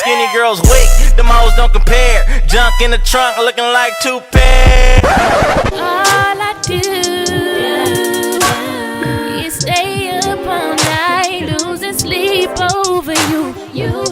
skinny girls weak, them hoes don't compare. Junk in the trunk looking like 2 pairs. All I do is stay up all night, losing sleep over you.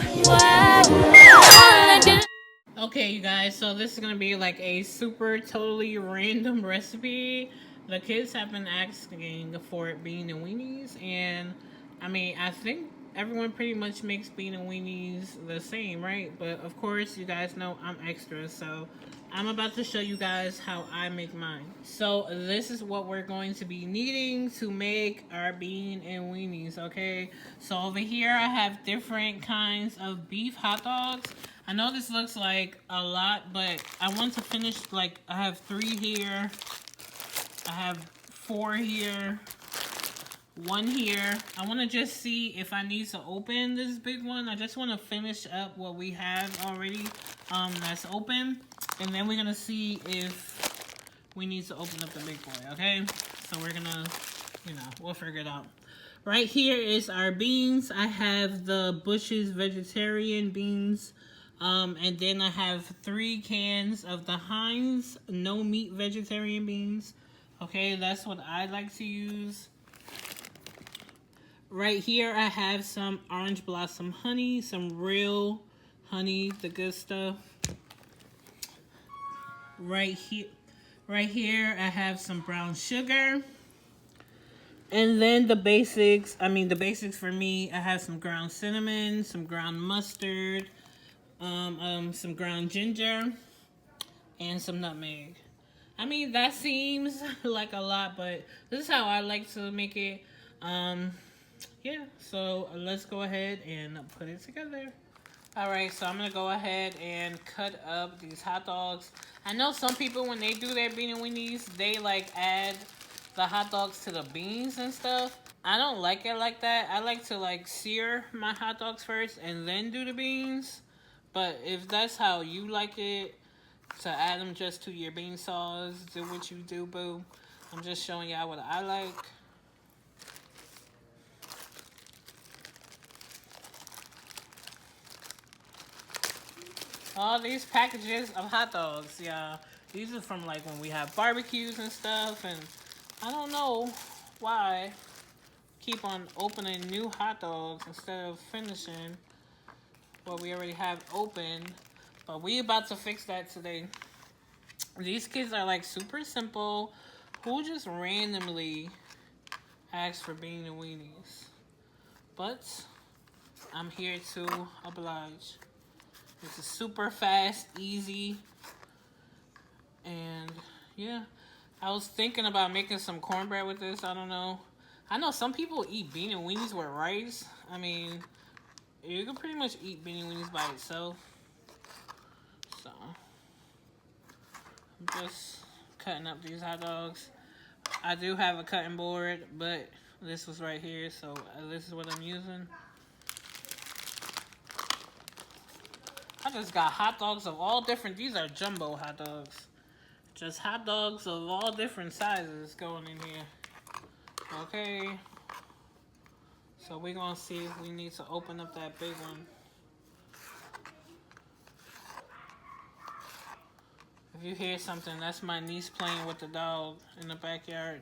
Okay, you guys, so this is gonna be like a super totally random recipe. The kids have been asking for it being in weenies, and I mean, I think everyone pretty much makes bean and weenies the same, right? But of course, you guys know I'm extra, so I'm about to show you guys how I make mine. So this is what we're going to be needing to make our bean and weenies, okay? So over here, I have different kinds of beef hot dogs. I know this looks like a lot, but I want to finish, like, I have 3 here. I have 4 here. 1 here. I want to just see if I need to open this big one. I just want to finish up what we have already that's open. And then we're going to see if we need to open up the big boy, okay? So we're going to, we'll figure it out. Right here is our beans. I have the Bush's vegetarian beans. And then I have 3 cans of the Heinz no meat vegetarian beans. Okay, that's what I like to use. Right here, I have some orange blossom honey, some real honey, the good stuff. Right here, I have some brown sugar. And then the basics for me, I have some ground cinnamon, some ground mustard, some ground ginger, and some nutmeg. I mean, that seems like a lot, but this is how I like to make it. Yeah, so let's go ahead and put it together. Alright, so I'm going to go ahead and cut up these hot dogs. I know some people, when they do their bean and weenies, they like add the hot dogs to the beans and stuff. I don't like it like that. I like to like sear my hot dogs first and then do the beans. But if that's how you like it, to add them just to your bean sauce, do what you do, boo. I'm just showing y'all what I like. All these packages of hot dogs, yeah. These are from like when we have barbecues and stuff, and I don't know why keep on opening new hot dogs instead of finishing what we already have open. But we about to fix that today. These kids are like super simple. Who just randomly asks for bean and weenies? But I'm here to oblige. This is super fast, easy, and yeah. I was thinking about making some cornbread with this. I don't know. I know some people eat bean and weenies with rice. I mean, you can pretty much eat bean and weenies by itself. So, I'm just cutting up these hot dogs. I do have a cutting board, but this was right here, so this is what I'm using. I just got hot dogs of all different, these are jumbo hot dogs. Just hot dogs of all different sizes going in here. Okay. So we're gonna see if we need to open up that big one. If you hear something, that's my niece playing with the dog in the backyard.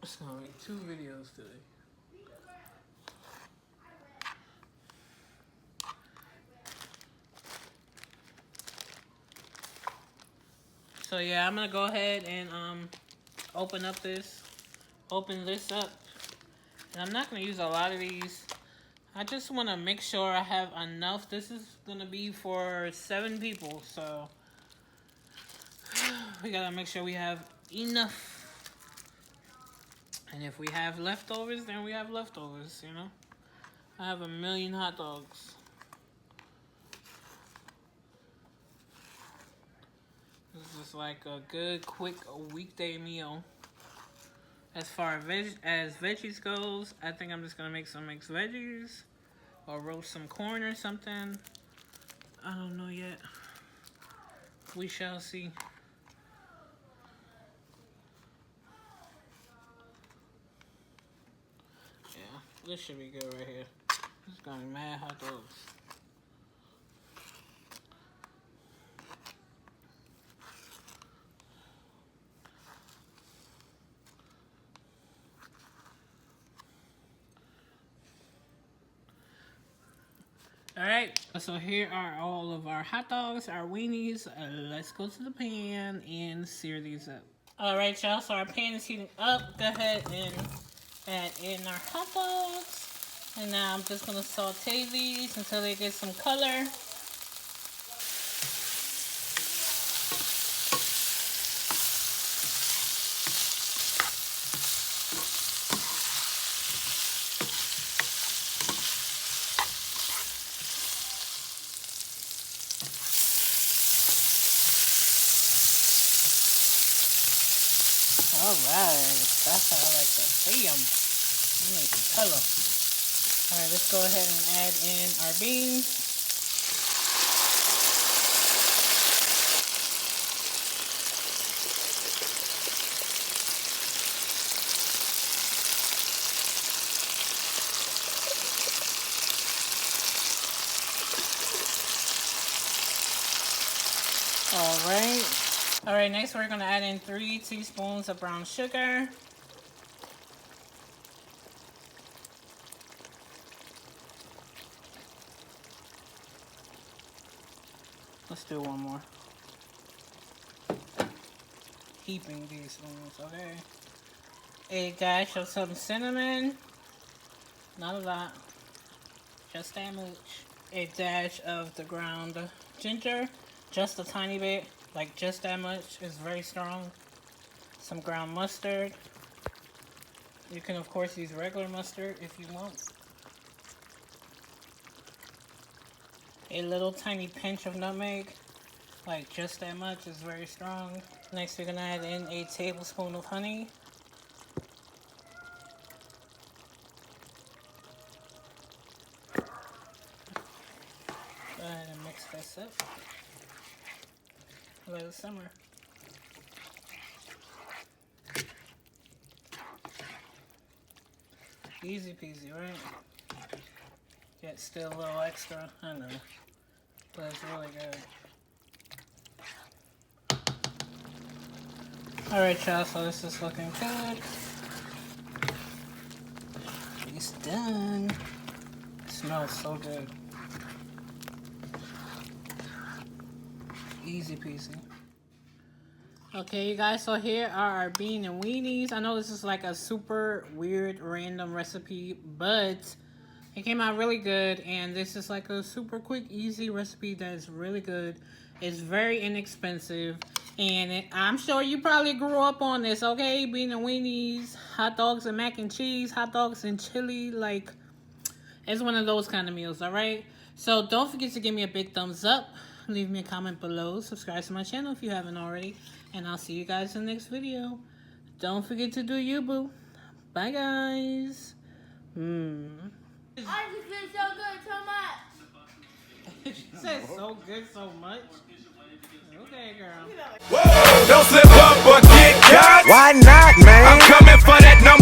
It's gonna make 2 videos today. So yeah, I'm gonna go ahead and open this up. And I'm not gonna use a lot of these. I just wanna make sure I have enough. This is gonna be for 7 people, so we gotta make sure we have enough. And if we have leftovers, then we have leftovers, you know? I have 1,000,000 hot dogs. This is like a good, quick weekday meal. As far as veggies goes, I think I'm just gonna make some mixed veggies or roast some corn or something. I don't know yet. We shall see. Yeah, this should be good right here. It's gonna be mad hot dogs. Alright, so here are all of our hot dogs, our weenies. Let's go to the pan and sear these up. Alright, y'all, so our pan is heating up. Go ahead and add in our hot dogs. And now I'm just going to saute these until they get some color. Alright, that's how I like to see them. You need some color. Alright, let's go ahead and add in our beans. Alright, next we're going to add in 3 teaspoons of brown sugar. Let's do one more. Heaping these spoons, okay. A dash of some cinnamon. Not a lot. Just that much. A dash of the ground ginger. Just a tiny bit. Like just that much. It's very strong. Some ground mustard. You can of course use regular mustard if you want. A little tiny pinch of nutmeg. Like just that much. It's very strong. Next we're going to add in a tablespoon of honey. Go ahead and mix this up. Let it simmer. Easy peasy, right? Yet still a little extra, I know. But it's really good. Alright y'all, so this is looking good. It's done. It smells so good. Easy peasy. Okay, you guys, so here are our bean and weenies. I know this is like a super weird random recipe, but it came out really good, and this is like a super quick, easy recipe that is really good. It's very inexpensive, and I'm sure you probably grew up on this, okay? Bean and weenies, hot dogs and mac and cheese, hot dogs and chili, like, it's one of those kind of meals, all right? So don't forget to give me a big thumbs up. Leave me a comment below. Subscribe to my channel if you haven't already. And I'll see you guys in the next video. Don't forget to do you, boo. Bye, guys. I just feel so good so much. She said so good so much. Okay, girl. Whoa, don't slip up or get caught. Why not, man? I'm coming for that number.